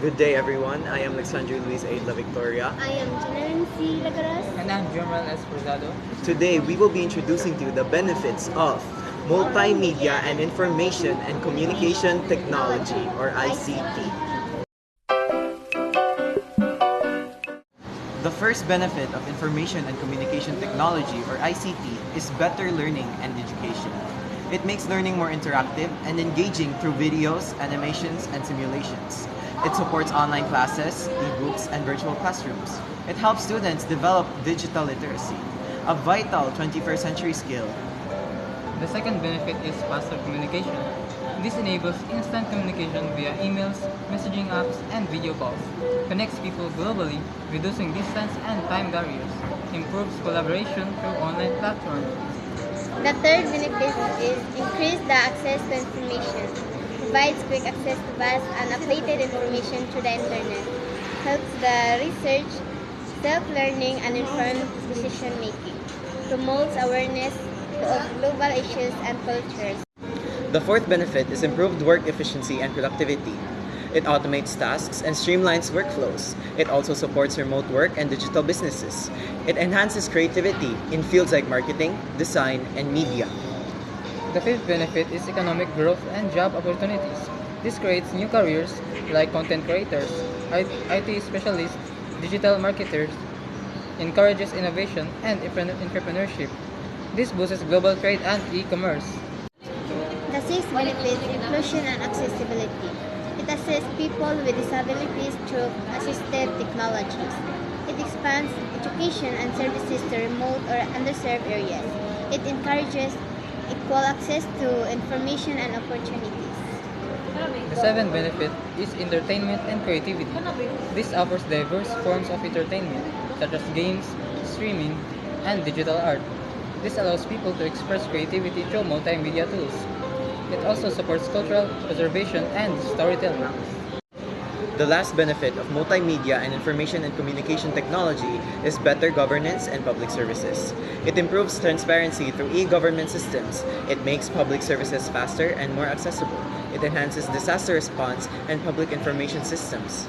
Good day, everyone. I am Alexandre Luis Aidla Victoria. I am Janine C. Lagaras. And I'm Jomal Esposado. Today, we will be introducing to you the benefits of multimedia and information and communication technology, or ICT. The first benefit of information and communication technology, or ICT, is better learning and education. It makes learning more interactive and engaging through videos, animations, and simulations. It supports online classes, e-books, and virtual classrooms. It helps students develop digital literacy, a vital 21st century skill. The second benefit is faster communication. This enables instant communication via emails, messaging apps, and video calls. Connects people globally, reducing distance and time barriers. Improves collaboration through online platforms. The third benefit is increase the access to information. Provides quick access to vast and updated information through the internet. Helps the research, self-learning, and informed decision-making. Promotes awareness of global issues and cultures. The fourth benefit is improved work efficiency and productivity. It automates tasks and streamlines workflows. It also supports remote work and digital businesses. It enhances creativity in fields like marketing, design, and media. The fifth benefit is economic growth and job opportunities. This creates new careers like content creators, IT specialists, digital marketers, encourages innovation and entrepreneurship. This boosts global trade and e-commerce. The sixth benefit is inclusion and accessibility. It assists people with disabilities through assistive technologies. It expands education and services to remote or underserved areas. It encourages equal access to information and opportunities. The seventh benefit is entertainment and creativity. This offers diverse forms of entertainment, such as games, streaming, and digital art. This allows people to express creativity through multimedia tools. It also supports cultural preservation and storytelling. The last benefit of multimedia and information and communication technology is better governance and public services. It improves transparency through e-government systems. It makes public services faster and more accessible. It enhances disaster response and public information systems.